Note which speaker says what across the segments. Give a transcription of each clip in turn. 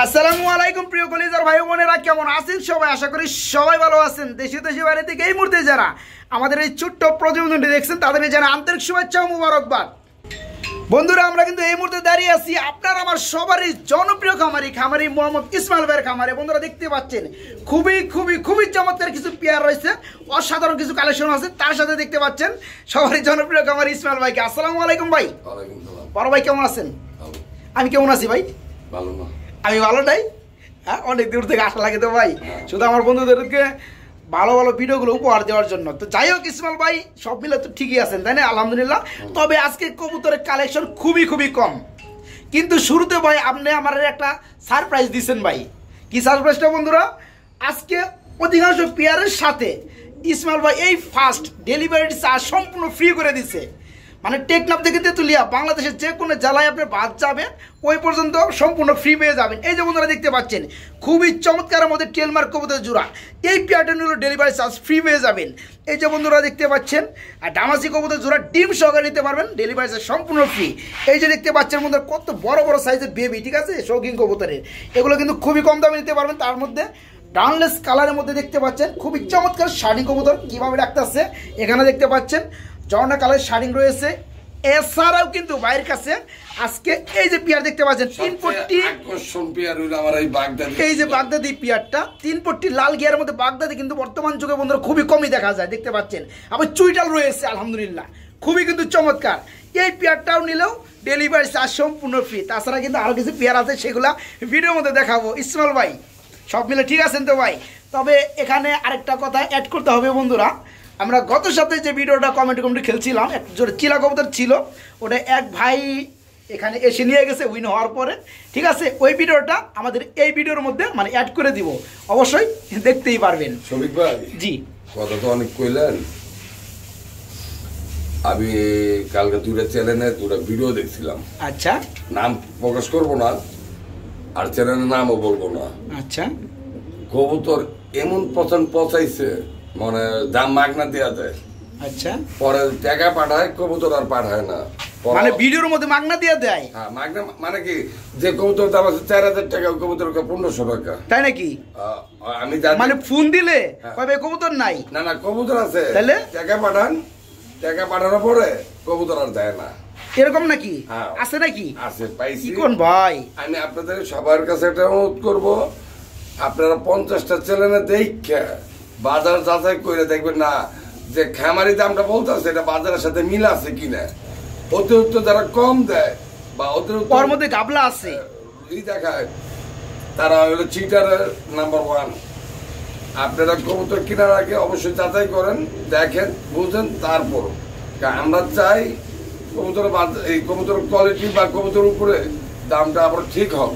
Speaker 1: আসসালামু আলাইকুম প্রিয় কলিজার ভাই বোনেরা, কেমন আছেন সবাই? আশা করি সবাই ভালো আছেন। দেশে দেশে বাইরে থেকে এই মুহূর্তে যারা আমাদের এই ছোট্ট প্রতিবেদনটি দেখছেন তাদের জানা আন্তরিক শুভেচ্ছা ও মুবারকবাদ। বন্ধুরা, আমরা কিন্তু এই মুহূর্তে দাঁড়িয়ে আছি আপনার আমার সবারই জনপ্রিয় খামারি মোহাম্মদ ইসমাইল ভাইয়ের খামারে। বন্ধুরা দেখতে পাচ্ছেন খুবই চমৎকার কিছু পেয়ার রয়েছে, অসাধারণ কিছু কালেকশন আছে। তার সাথে দেখতে পাচ্ছেন সবারই জনপ্রিয় খামারি ইসমাইল ভাইকে। আসসালামু আলাইকুম ভাই। বড় ভাই কেমন আছেন? আমি কেমন আছি ভাই?
Speaker 2: ভালো না,
Speaker 1: আমি ভালো নাই। হ্যাঁ, অনেক দূর থেকে আসা লাগে তো ভাই, শুধু আমার বন্ধুদেরকে ভালো ভালো ভিডিওগুলো উপহার দেওয়ার জন্য। তো যাই হোক ইসমাইল ভাই, সব মিলে তো ঠিকই আছেন তাই না? আলহামদুলিল্লাহ। তবে আজকে কবুতরের কালেকশন খুবই কম, কিন্তু শুরুতে ভাই আপনি আমার একটা সারপ্রাইজ দিচ্ছেন ভাই। কি সারপ্রাইজটা বন্ধুরা? আজকে অধিকাংশ পেয়ারের সাথে ইসমাইল ভাই এই ফার্স্ট ডেলিভারি চার্জ সম্পূর্ণ ফ্রি করে দিচ্ছে। মানে টেকনাফ থেকে তেঁতুলিয়া বাংলাদেশের যে কোনো জেলায় আপনি বাদ যাবেন ওই পর্যন্ত সম্পূর্ণ ফ্রি পেয়ে যাবেন। এই যে বন্ধুরা দেখতে পাচ্ছেন খুবই চমৎকার মধ্যে টেলমার্ক কবুতর জোড়া, এই পেয়ারটা নিলে ডেলিভারি চার্জ ফ্রি পেয়ে যাবেন। এই যে বন্ধুরা দেখতে পাচ্ছেন আর ডামাসি কবুতর জোড়া ডিম সহকারে নিতে পারবেন, ডেলিভারি চার্জ সম্পূর্ণ ফ্রি। এই যে দেখতে পাচ্ছেন বন্ধুরা কত বড় সাইজের বেবি, ঠিক আছে, শৌখিন কবুতরের, এগুলো কিন্তু খুবই কম দামে নিতে পারবেন। তার মধ্যে ডাউনলেস কালারের মধ্যে দেখতে পাচ্ছেন খুবই চমৎকার শাড়ি কবুতর কীভাবে রাখতে আসছে। এখানে দেখতে পাচ্ছেন জর্না কালারের শাড়ি রয়েছে। এছাড়াও কিন্তু বাইরের কাছে আজকে এই যে পিয়ার দেখতে পাচ্ছেন 3 পট্টি আকর্ষণ পিয়ার হলো আমার এই বাগদাদি। এই যে বাগদাদি পিয়ারটা 3 পট্টি লাল গিয়ারের মধ্যে বাগদাদি কিন্তু বর্তমান যুগে বন্ধুরা খুবই কমই দেখা যায়, দেখতে পাচ্ছেন। আবার চুইটাল রয়েছে আলহামদুলিল্লাহ, খুবই কিন্তু চমৎকার। এই পিয়ারটাও নিলেও ডেলিভারি চার্জ সম্পূর্ণ ফ্রি। তাছাড়া কিন্তু আরও কিছু পিয়ার আছে, সেগুলা ভিডিওর মধ্যে দেখাবো। ইসমাইল ভাই সব মিলে ঠিক আছেন তো ভাই? তবে এখানে আরেকটা কথা অ্যাড করতে হবে বন্ধুরা, আমরা গত সপ্তাহে যে ভিডিওটা কমেন্টে খেলছিলাম, এক জোরে চিলা কবুতর ছিল, ওটা এক ভাই এখানে এসে নিয়ে গেছে উইন হওয়ার পরে, ঠিক আছে। ওই ভিডিওটা আমাদের এই ভিডিওর মধ্যে মানে অ্যাড করে দিব, অবশ্যই দেখতেই পারবেন।
Speaker 2: শফিক ভাই,
Speaker 1: জি
Speaker 2: কথা তো অনেক কইলেন। আমি কালকে দুটা চ্যানেলে দুটা ভিডিও দেখছিলাম।
Speaker 1: আচ্ছা,
Speaker 2: নাম প্রকাশ করবো না আর চ্যানেলের নামও বলবো না।
Speaker 1: আচ্ছা,
Speaker 2: কবুতর এমন পচাইছে, মানে দাম মাগনা দেওয়া যায়।
Speaker 1: আচ্ছা,
Speaker 2: পরে টাকা পাঠায়, কবুতর আর পাঠায় না।
Speaker 1: মানে ভিডিওর মধ্যে মাগনা দিয়ে দেয়?
Speaker 2: হ্যাঁ, মাগনা মানে কি, যে কবুতর দাম আছে 4000 টাকা, কবুতর 1500 টাকা।
Speaker 1: তাই নাকি?
Speaker 2: আমি
Speaker 1: মানে ফোন দিলে কবে কবুতর নাই?
Speaker 2: না কবুতর আছে,
Speaker 1: তাহলে
Speaker 2: টাকা পাঠান, টাকা পাঠানোর পরে কবুতর আর দেয় না,
Speaker 1: এরকম নাকি? আছে নাকি?
Speaker 2: আছে, পাইছি।
Speaker 1: কোন ভাই,
Speaker 2: আমি আপনাদের সবার কাছে একটা অনুরোধ করবো, আপনারা 50টা চ্যানেলে দেখে বাজার যাচাই করে দেখবেন না যে খামারি দামটা বলতেছে এটা বাজারের সাথে মিল আছে কিনা। অতিরিক্ত যারা কম দেয় বা অতিরিক্ত
Speaker 1: ওর মধ্যে গাবলা আছে
Speaker 2: দেখায়, তারা হলো চিটারের নাম্বার 1। আপনারা কবুতর কেনার আগে অবশ্যই যাচাই করেন, দেখেন, বুঝেন, তারপর। আমরা চাই কবুতর এই কবুতর কোয়ালিটি বা কবুতর উপরে দামটা আবার ঠিক হোক।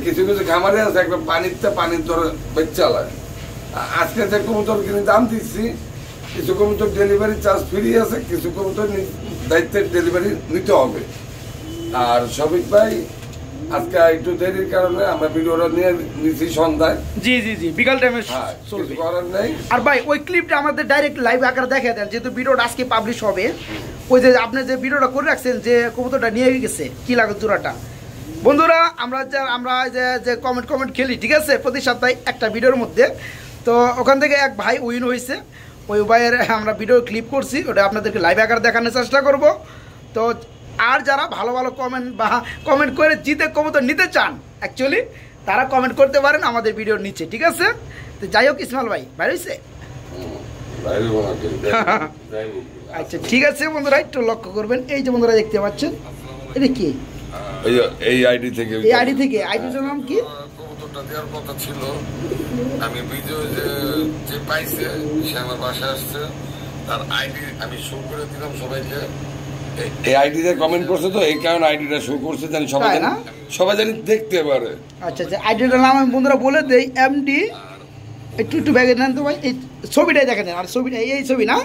Speaker 2: কিছু খামারে আছে একবার পানির দরে বেচ চালায়। আজকে যে কবুতর কিনে দাম দিচ্ছি, কিছু কবুতর ডেলিভারি চার্জ ফ্রি আছে, কিছু কবুতর দায়িত্বের ডেলিভারি নিতে হবে। আর শফিক ভাই, আজকে একটু দেরির কারণে আমরা ভিডিওটা নিয়ে নিচ্ছি সন্ধ্যায়।
Speaker 1: জি বিকাল টাইমে
Speaker 2: চলবে, করার নেই।
Speaker 1: আর ভাই ওই ক্লিপটা আমাদের ডাইরেক্ট লাইভ আকারে দেখে দেন, যেহেতু ভিডিওটা আজকে পাবলিশ হবে। ওই যে আপনি যে ভিডিওটা করে রাখছেন যে কবুতরটা নিয়ে গেছে কি লাগে জোড়াটা, বন্ধুরা আমরা যে কমেন্ট খেলি, ঠিক আছে, প্রতি সপ্তাহে একটা ভিডিওর মধ্যে। তো ওখান থেকে এক ভাই উইন হয়েছে, ওই ভাইয়ের আমরা ভিডিও ক্লিপ করছি, ওটা আপনাদেরকে লাইভ আকারে দেখানোর চেষ্টা করব। তো আর যারা ভালো কমেন্ট করে জিতে কবুতর নিতে চান, অ্যাকচুয়ালি তারা কমেন্ট করতে পারেন আমাদের ভিডিওর নিচে, ঠিক আছে। তো যাই হোক ইসমাইল ভাই বাইরে হয়েছে? আচ্ছা ঠিক আছে বন্ধুরা, একটু লক্ষ্য করবেন। এই যে বন্ধুরা দেখতে পাচ্ছেন, এটা কি?
Speaker 2: এই আইডি থেকে
Speaker 1: আইডিটার নাম কি?
Speaker 2: কবুতরটা দেওয়ার কথা ছিল, আমি ভিডিও যে পাইছে সে আমার বাসায় আসছে, তার আইডি আমি শো করে দিলাম সবাইকে। এই আইডিতে কমেন্ট করছে, তো এই কারণে আইডিটা শো করছে, জানি সবাই জানি দেখতে পারে।
Speaker 1: আচ্ছা, আইডিটার নাম আমি বন্ধুরা বলে দেই, এমডি। একটু ব্যাগে নেন তো ভাই, এই ছবিটাই দেখেন। আর ছবিটা এই ছবি না,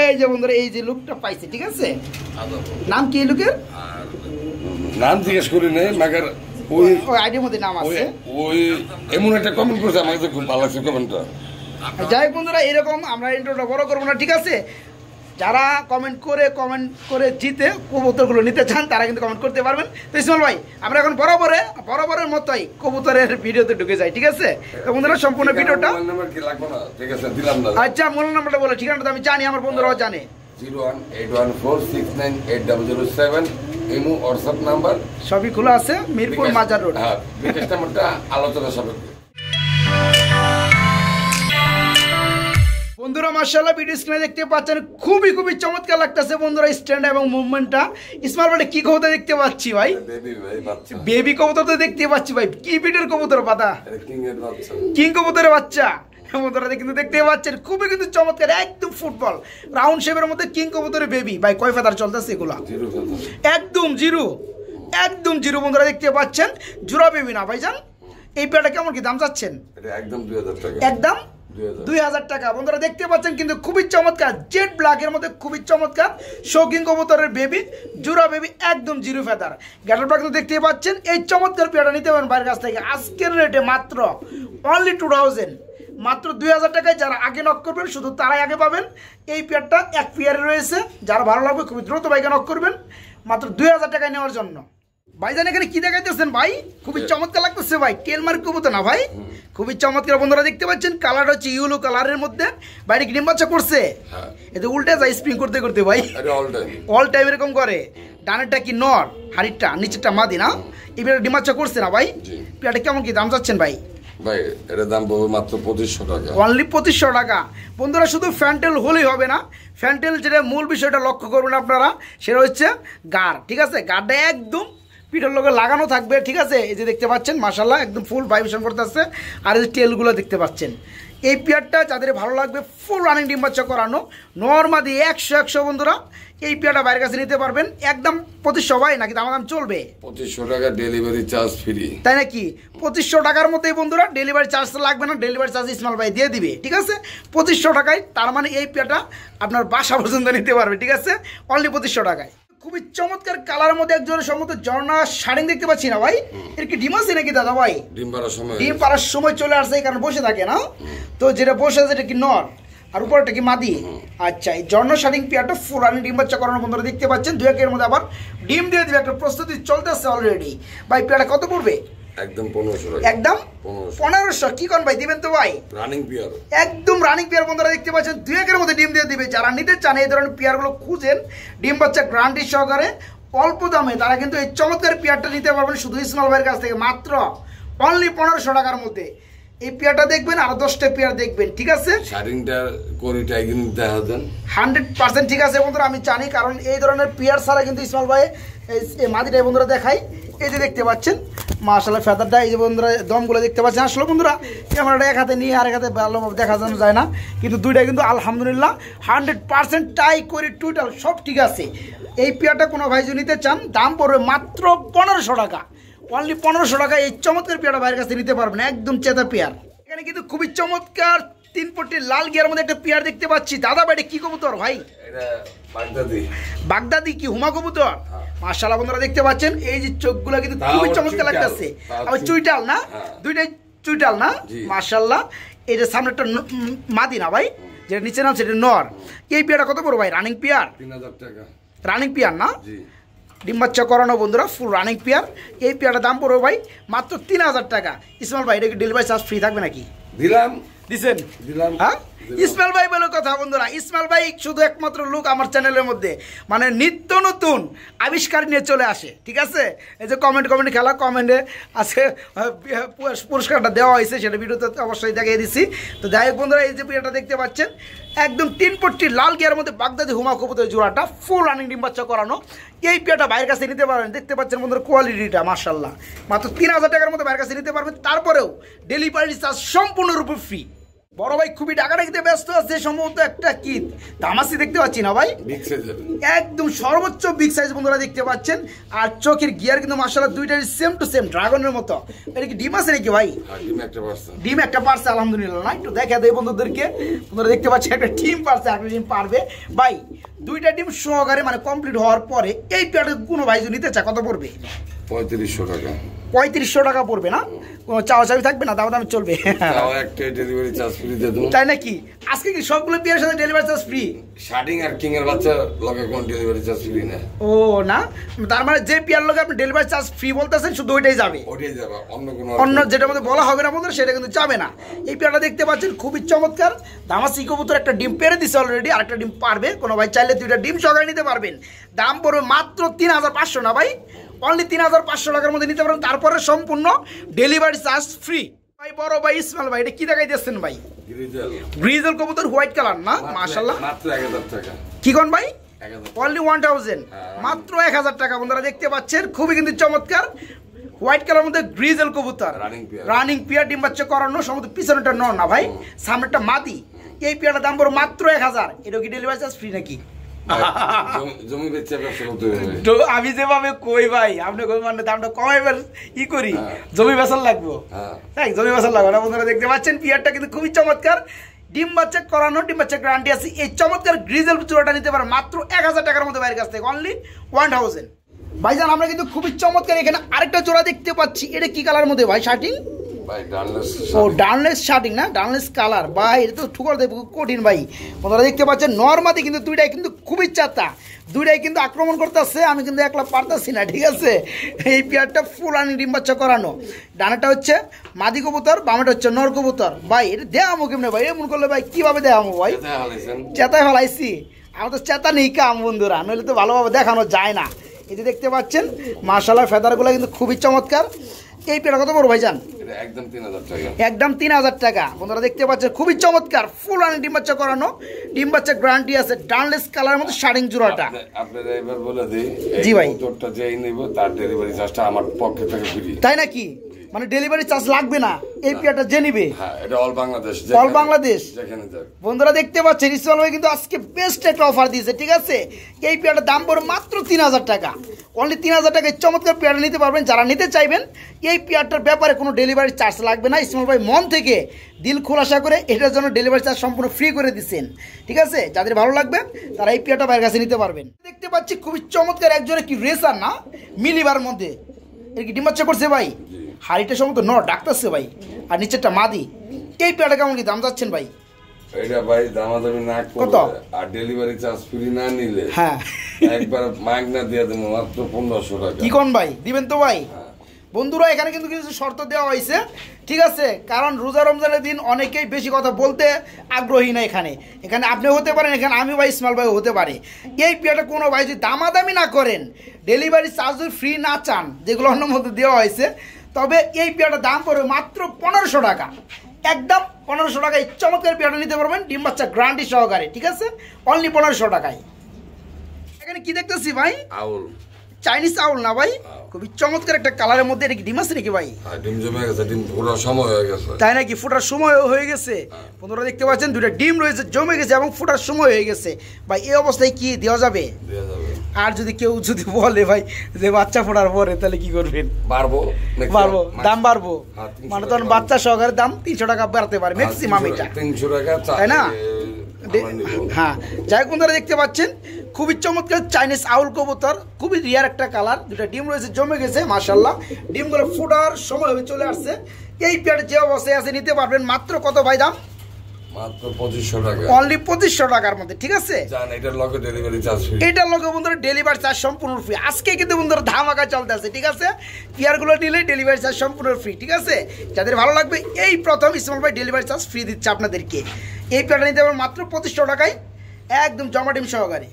Speaker 1: এই যে বন্ধুরা এই যে লুকটা পাইছে, ঠিক আছে। নাম কি লুকের?
Speaker 2: নাম জিজ্ঞেস করি নেই, মাগার
Speaker 1: ওই আইডির মধ্যে নাম আছে।
Speaker 2: ওই এমন একটা কমেন্ট করছে, আমাকে খুব ভালো লাগছে কমেন্টটা।
Speaker 1: যাই হোক বন্ধুরা, এরকম আমরা ইন্ট্রোটা বড় করবো না, ঠিক আছে। যারা কমেন্ট করে জিতে কবুতরগুলো নিতে চান তারা কিন্তু কমেন্ট করতে পারবেন। তো ইসমাইল ভাই আমরা এখন বরাবরের মতোই কবুতরের ভিডিওতে ঢুকে যাই, ঠিক আছে? তো বন্ধুরা সম্পূর্ণ ভিডিওটা আচ্ছা মোবাইল নাম্বারটা বলে, ঠিকানাটা আমি জানি, আমার বন্ধুরাও জানে।
Speaker 2: 01814698007 ইমো হোয়াটসঅ্যাপ নাম্বার
Speaker 1: সবই খোলা আছে, মিরপুর মাজার রোড।
Speaker 2: হ্যাঁ, বিকাশ নাম্বারটা আলোচনা সাপেক্ষে।
Speaker 1: বন্ধুরা মাশাআল্লাহ ভিডিও স্ক্রিনে দেখতে পাচ্ছেন খুবই চমৎকার লাগতেছে বন্ধুরা স্ট্যান্ড এবং মুভমেন্টটা। ইসমাইল ভাই কি কবুতর দেখতে পাচ্ছি ভাই? বেবি কবুতর তো দেখতে পাচ্ছি ভাই। কি বিটের কবুতর পাতা? কিং কবুতরের বাচ্চা। বন্ধুরা কিন্তু দেখতে পাচ্ছেন খুবই কিন্তু চমৎকার, একদম ফুটবল রাউন্ড শেপের মধ্যে কিং কবুতরের বেবি। ভাই কয় ফেদার চলতেছে এগুলা? একদম জিরো বন্ধুরা দেখতে পাচ্ছেন, জোড়া বেবি না ভাইজান? এই পেয়ারটা কেমন কি দাম চাচ্ছেন?
Speaker 2: একদম 2000 টাকা।
Speaker 1: একদম 2000 টাকা। বন্ধুরা দেখতে পাচ্ছেন কিন্তু খুবই চমৎকার, জেড ব্ল্যাকের মধ্যে খুবই চমৎকার শৌকিং কবুতরের বেবি, জোড়া বেবি, একদম জিরো ফেদার। গ্যাটারটা কিন্তু দেখতে পাচ্ছেন। এই চমৎকার পেয়ারটা নিতে পারেন ভাইয়ের কাছ থেকে আজকের রেটে মাত্র অনলি 2000, মাত্র 2000 টাকায়। যারা আগে নক করবেন শুধু তারাই আগে পাবেন। এই পেয়ারটা এক পেয়ারে রয়েছে, যারা ভালো লাগবে খুবই দ্রুত ভাইকে নক করবেন মাত্র 2000 টাকায় নেওয়ার জন্য। ভাইজান এখানে কি দেখাইতেছেন ভাই? খুবই চমৎকার লাগতেছে ভাই, টেলমার্ক কবুতর না ভাই? খুবই চমৎকার বন্ধুরা দেখতে পাচ্ছেন, কালারটা হচ্ছে ইয়েলো কালারের মধ্যে। বাইরে কি ডিম বাচ্চা করছে? এতে উল্টে যায় স্প্রিং করতে ভাই, অল টাইম এরকম করে। ডানেরটা কি নর, হাড়িটা নিচেরটা মাদি না? এবারে ডিম বাচ্চা করছে না ভাই? পেয়ারটা কেমন কি দাম চাচ্ছেন ভাই?
Speaker 2: ভাই এর দাম পড়বে মাত্র 2500 টাকা,
Speaker 1: অনলি 2500 টাকা। বন্ধুরা শুধু ফ্যান্টেল হলেই হবে না, ফ্যান্টেল যেটা মূল বিষয়টা লক্ষ্য করবেন আপনারা, সেটা হচ্ছে গাড়, ঠিক আছে? গাড়টা একদম পিঠের লোকে লাগানো থাকবে, ঠিক আছে? এই যে দেখতে পাচ্ছেন মাশাআল্লাহ একদম ফুল ভাইব্রেশন করতেছে। আর এই যে টেলগুলো দেখতে পাচ্ছেন। এই পেয়ারটা যাদের ভালো লাগবে, ফুল রানিং ডিম বাচ্চা করানো নরমাদি 100 বন্ধুরা এই পেয়ারটা বাইরের কাছে নিতে পারবেন একদম 2500 ভাই, নাকি দাম চলবে?
Speaker 2: 2500 টাকা ডেলিভারি চার্জ ফ্রি,
Speaker 1: তাই নাকি? 2500 টাকার মধ্যেই বন্ধুরা ডেলিভারি চার্জ লাগবে না, ডেলিভারি চার্জ ইসমাইল ভাই দিয়ে দিবে, ঠিক আছে? 2500 টাকায়, তার মানে এই পেয়ারটা আপনার বাসা পর্যন্ত নিতে পারবে, ঠিক আছে? অনলি 2500 টাকায়। খুবই চমৎকার কালারের মধ্যে একজনের সম্মত ঝর্ণা শাড়ি দেখতে পাচ্ছি না ভাই? এর কি ডিম আছে নাকি দাদা ভাই? ডিম পাড়ার সময় চলে আসছে, এই কারণে বসে থাকে না। তো যেটা বসে আছে এটা কি নর আর উপরটা কি মাদি? আচ্ছা, এই ঝর্ণা শাড়ি পেয়ারটা ফুল রানিং ডিম বাচ্চা করানো বন্ধুরা দেখতে পাচ্ছেন। 2 একের মধ্যে আবার ডিম দিয়ে দিবে, একটা প্রস্তুতি চলতেছে অলরেডি। ভাই পেয়ারটা কত পড়বে?
Speaker 2: একদম 1500 টাকা।
Speaker 1: একদম 1500 কি কোন ভাই দিবেন তো ভাই?
Speaker 2: রানিং পেয়ার,
Speaker 1: একদম রানিং পেয়ার বন্ধুরা দেখতে পাচ্ছেন। 2 একের মধ্যে ডিম দিয়ে দিবে। যারা নিতে চান এই ধরনের পেয়ারগুলো খুঁজেন ডিম বাচ্চা গ্যারান্টি সহকারে অল্প দামে, তারা কিন্তু এই চমৎকার পেয়ারটা নিতে পারবেন শুধু ইসমাইল ভাইয়ের কাছ থেকে মাত্র অনলি 1500 টাকার মধ্যে। এই পেয়ারটা দেখবেন আর 10টা পেয়ার দেখবেন, ঠিক আছে?
Speaker 2: শাড়িটা কোয়ালিটি একদম দেখা দেন
Speaker 1: 100% ঠিক আছে বন্ধুরা, আমি জানি, কারণ এই ধরনের পেয়ার ছাড়া কিন্তু ইসমাইল ভাই এই মাদিটাই বন্ধুরা দেখাই। এই যে দেখতে পাচ্ছেন মাশাআল্লাহ ফেদারটা, এই যে বন্ধুরা দমগুলো দেখতে পাচ্ছেন। আসলে বন্ধুরা ক্যামেরাটা এক হাতে নিয়ে আরেক হাতে ভালোভাবে দেখা যায় না, কিন্তু দুইটা কিন্তু আলহামদুলিল্লাহ 100% টাই করে টোটাল সব ঠিক আছে। এই পেয়ারটা কোনো ভাই যদি নিতে চান দাম পড়বে মাত্র 1500 টাকা, অনলি 1500 টাকা। এই চমৎকার পেয়ারটা ভাইয়ের কাছে নিতে পারবেন, একদম চেতা পেয়ার। এখানে কিন্তু খুবই চমৎকার 3 পট্টি লাল গিয়ার মধ্যে একটা পেয়ার দেখতে পাচ্ছি। দাদা ভাই কি কবুতর ভাই? বাগদাদি কি হুমা কবুতর? মাশাআল্লাহ বন্ধুরা দেখতে পাচ্ছেন, এই যে চোখগুলো কিন্তু খুবই চমৎকার লাগতেছে। আবার চুইটাল না? দুইটাই চুইটাল না? মাশাআল্লাহ। এই যে সামনেটা মাদি না ভাই, যেটা নিচে নাম সেটা নর। এই পেয়ারটা কত পড়বে ভাই? রানিং পেয়ার
Speaker 2: 3000 টাকা।
Speaker 1: রানিং পেয়ার না? ডিম বাচ্চা করানো বন্ধুরা ফুল রানিং পেয়ার। এই পেয়ারটার দাম পড়বে ভাই মাত্র 3000 টাকা। ইসমাইল ভাই এটা কি ডেলিভারি চার্জ ফ্রি থাকবে নাকি? দিছেন? হ্যাঁ ইসমাইল ভাই বলে কথা বন্ধুরা। ইসমাইল ভাই শুধু একমাত্র লোক আমার চ্যানেলের মধ্যে মানে নিত্য নতুন আবিষ্কার নিয়ে চলে আসে, ঠিক আছে? এই যে কমেন্ট খেলা, কমেন্টে আছে পুরস্কারটা দেওয়া হয়েছে, সেটা ভিডিওতে অবশ্যই দেখিয়ে দিচ্ছি। তো যাই হোক বন্ধুরা, এই যে ভিডিওটা দেখতে পাচ্ছেন একদম 3 পট্টি লাল গিয়ার মধ্যে বাগদাদি হুমা কবুতর জোড়াটা ফুল রানিং ডিম বাচ্চা করানো। এই পেয়ারটা ভাইয়ের কাছে নিতে পারবেন, দেখতে পাচ্ছেন বন্ধুরা কোয়ালিটিটা মাশাআল্লাহ। মাত্র 3000 টাকার মধ্যে ভাইয়ের কাছে নিতে পারবেন, তারপরেও ডেলিভারি চার্জ সম্পূর্ণরূপে ফ্রি। বড় ভাই খুবই ডাকাডাকিতে ব্যস্ত আছে, সম্ভবত একটা কি তামাসি দেখতে পাচ্ছি না ভাই? একদম সর্বোচ্চ বিগ সাইজ বন্ধুরা দেখতে পাচ্ছেন। আর চোখের গিয়ার কিন্তু মাশাআল্লাহ দুইটাই সেম টু সেম ড্রাগনের মতো। এটা কি ডিম আছে নাকি ভাই? ডিম একটা পারছে আলহামদুলিল্লাহ। না একটু দেখা দেয় বন্ধুদেরকে, বন্ধুরা দেখতে পাচ্ছেন একটা ডিম পারছে, একটা ডিম পারবে ভাই। দুইটা ডিম সহকারে মানে কমপ্লিট হওয়ার পরে এই পেয়ারটা কোনো ভাই যদি নিতে চায় কত পড়বে?
Speaker 2: 3500 টাকা।
Speaker 1: 3500 টাকা পড়বে না, কোনো চাওয়া চাবি থাকবে না, দাম চলবে।
Speaker 2: তাও একটা ডেলিভারি চার্জ ফ্রি দিয়ে দেবো।
Speaker 1: তাই নাকি? আজকে কি সবগুলো পেয়ারের সাথে ডেলিভারি চার্জ ফ্রি?
Speaker 2: শার্টিং আর কিং এর বাচ্চা লগে কোন ডেলিভারি চার্জ ফ্রি না।
Speaker 1: ও না, তার মানে যে পেয়ার লগে আপনি ডেলিভারি চার্জ ফ্রি বলতেছেন শুধু ওইটাই যাবে,
Speaker 2: ওটাই যাবে,
Speaker 1: অন্য যেটার মধ্যে বলা হবে না বন্ধুরা সেটা কিন্তু যাবে না। এই পেয়ারটা দেখতে পাচ্ছেন খুবই চমৎকার। দামাসি কবুতর একটা ডিম পেরে দিছে অলরেডি, আরেকটা ডিম পারবে, কোনো ভাই চাইলে 2টা ডিম সহকারে নিতে পারবেন। দাম পড়বে মাত্র 3500 না ভাই, অনলি 3500 টাকার মধ্যে নিতে পারবেন, তারপরে সম্পূর্ণ ডেলিভারি চার্জ ফ্রি। ভাই বড় ভাই ইসমাইল ভাই, এটা কি দেখাই দিচ্ছেন ভাই? গ্রিজেল কবুতর হোয়াইট কালার না, মাশাআল্লাহ।
Speaker 2: মাত্র 1000 টাকা।
Speaker 1: কি কোন ভাই? অনলি 1000, মাত্র 1000 টাকা। বন্ধুরা দেখতে পাচ্ছেন খুবই কিন্তু চমৎকার হোয়াইট কালার মধ্যে গ্রিজেল কবুতর, রানিং পিয়ার, ডিম বাচ্চা করানো, সমস্ত পিছনেটা নর না ভাই, সামনেটা মাদি। এই পিয়ারটার দাম পড়বে মাত্র 1000। এটা কি ডেলিভারি চার্জ ফ্রি নাকি?
Speaker 2: জমি বেচে ব্যবসা করতে হবে।
Speaker 1: আমি যেভাবে কই ভাই, আপনি মানে দামটা কমাইবার ই করি, জমি বেচার লাগবো, তাই জমি বেচার লাগবে না। বন্ধুরা দেখতে পাচ্ছেন পিয়ারটা কিন্তু খুবই চমৎকার, ডিম বাচ্চা করানো, ডিম বাচ্চা গ্যারান্টি আছে। এই চমৎকার গ্রিজেল চূড়াটা নিতে পারে মাত্র 1000 টাকার মধ্যে বাইরের কাছ থেকে, অনলি 1000। ভাইজান আমরা কিন্তু খুবই চমৎকার এখানে আরেকটা জোড়া দেখতে পাচ্ছি। এটা কি কালার মধ্যে ভাই? শার্টিং? ও ডানলেস শার্টিং না, ডানলেস কালার ভাই, এটা তো ঠুকর দেব কঠিন ভাই। বন্ধুরা দেখতে পাচ্ছেন নরমাদি কিন্তু দুইটাই কিন্তু খুবই চাতা, দুইটাই কিন্তু আক্রমণ করতেছে, আমি কিন্তু একলা পারতাছি না, ঠিক আছে। এই পেয়ারটা ফুল রানিং ডিম বাচ্চা করানো, ডানাটা হচ্ছে মাদি কবুতর, বামাটা হচ্ছে নর কবুতর। ভাই এটা দেখামো কেমনে ভাই? এমন করলে ভাই কিভাবে দেখামো ভাই? চেতায় ফেলাইছি, আমার তো চেতা নেই কাম বন্ধুরা, নইলে তো ভালোভাবে দেখানো যায় না। এই যে দেখতে পাচ্ছেন মাশাআল্লাহ ফেদারগুলো কিন্তু খুবই চমৎকার। এই পেয়ারটা কত বড় ভাইজান?
Speaker 2: একদম 3000 টাকা,
Speaker 1: একদম 3000 টাকা। বন্ধুরা দেখতে পাচ্ছেন খুবই চমৎকার ফুল রানিং ডিম বাচ্চা করানো, ডিম বাচ্চা গ্যারান্টি আছে, ডানলেস কালারের মধ্যে শার্টিং জোড়াটা।
Speaker 2: আপনারা এবার বলে দিই,
Speaker 1: জি ভাই,
Speaker 2: কবুতরটা যেই নিব তার ডেলিভারি চার্জটা আমার পক্ষে থেকে ফ্রি।
Speaker 1: তাই নাকি? মানে ডেলিভারি চার্জ লাগবে না এই পেয়ারটা যে নিবে?
Speaker 2: হ্যাঁ, এটা অল বাংলাদেশ,
Speaker 1: অল বাংলাদেশ।
Speaker 2: যেখানে যাবে।
Speaker 1: বন্ধুরা দেখতে পাচ্ছেন ইসমাইল ভাই কিন্তু আজকে বেস্ট একটা অফার দিয়েছে, ঠিক আছে। এই পেয়ারটার দাম পড়ে মাত্র 3000 টাকা, অনলি 3000 টাকায় চমৎকার পেয়ারটা নিতে পারবেন। যারা নিতে চাইবেন এই পেয়ারটার ব্যাপারে কোনো ডেলিভারি চার্জ লাগবে না। ইসমাইল ভাই মন থেকে দিল খোলাসা করে এটার জন্য ডেলিভারি চার্জ সম্পূর্ণ ফ্রি করে দিচ্ছেন, ঠিক আছে। যাদের ভালো লাগবে তারা এই পেয়ারটা বাইরের কাছে নিতে পারবেন। দেখতে পাচ্ছি খুবই চমৎকার একজনে কি রেসার না মিলিবার মধ্যে, এর কি ডিম বাচ্চা করছে ভাই? হাড়িটা সম্ভবত নর ডাকতেছে ভাই, আর নিচেরটা মাদি। এই পেয়ারটা কেমন কি দাম যাচ্ছেন ভাই?
Speaker 2: এটা ভাই দামাদামি না করলে আর ডেলিভারি চার্জ ফ্রি না নিলে, হ্যাঁ, একবার মাগনা দিয়ে দেবো মাত্র 1500 টাকা।
Speaker 1: কি কোন ভাই, দিবেন তো ভাই? বন্ধুরা এখানে কিন্তু কিছু শর্ত দেওয়া হয়েছে, ঠিক আছে, কারণ রোজা রমজানের দিন অনেকেই বেশি কথা বলতে আগ্রহী না। এখানে এখানে আপনি হতে পারেন, এখানে আমি ভাই ইসমাইল ভাই হতে পারে। এই পেয়ারটা কোনো ভাই যদি দামাদামি না করেন, ডেলিভারি চার্জ যদি ফ্রি না চান, যেগুলো অন্য মধ্যে দেওয়া হয়েছে, তবে এই পেয়ারটার দাম পড়বে মাত্র 1500 টাকা, একদম 1500 টাকায় চমৎকার পেয়ারটা নিতে পারবেন ডিম বাচ্চা গ্যারান্টি সহকারে, ঠিক আছে, অনলি 1500 টাকায়। এখানে কি দেখতেছি ভাই? আউল, চাইনিজ আউল না ভাই, খুবই চমৎকার একটা কালারের মধ্যে। এটা কি ডিম আছে নাকি ভাই?
Speaker 2: ডিম জমে গেছে, ডিম ফোটার সময় হয়ে গেছে।
Speaker 1: তাই নাকি? ফোটার সময় হয়ে গেছে। বন্ধুরা দেখতে পাচ্ছেন দুটো ডিম রয়েছে, জমে গেছে এবং ফোটার সময় হয়ে গেছে। ভাই এই অবস্থায় কি দেওয়া যাবে? আর যদি কেউ যদি বলে ভাই যে বাচ্চা ফোটার পরে, তাহলে কি করবেন?
Speaker 2: বাড়বো,
Speaker 1: দাম বাড়বো, মানে তখন বাচ্চা সহকারে দাম 300 টাকা বাড়তে পারে ম্যাক্সিমাম, এটা
Speaker 2: 300 টাকা,
Speaker 1: তাই না? হ্যাঁ, যাই হোক বন্ধুরা দেখতে পাচ্ছেন খুবই চমৎকার চাইনিজ আউল কবুতর, খুবই রিয়ার একটা কালার। দুটা ডিম রয়েছে, জমে গেছে মাশাআল্লাহ, ডিমগুলো ফোটার সময় হয়ে চলে আসছে। এই পেয়ার যে অবস্থায় আছে নিতে পারবেন মাত্র কত ভাই দাম?
Speaker 2: মাত্র 2500 টাকা,
Speaker 1: অনলি 2500 টাকার মধ্যে, ঠিক আছে।
Speaker 2: জান এটার লগে ডেলিভারি চার্জ ফ্রি,
Speaker 1: এটার লগে বন্ধুরা ডেলিভারি চার্জ সম্পূর্ণ ফ্রি। আজকে কিন্তু বন্ধুরা ধামাকা চলতে আছে, ঠিক আছে। পেয়ারগুলো নিলে ডেলিভারি চার্জ সম্পূর্ণ ফ্রি, ঠিক আছে। যাদের ভালো লাগবে এই প্রথম ইসমাইল ভাই ডেলিভারি চার্জ ফ্রি দিচ্ছে আপনাদেরকে। এই পেয়ারটা নিতে পারবেন মাত্র 2500 টাকায়, একদম জমা ডিম সহকারে।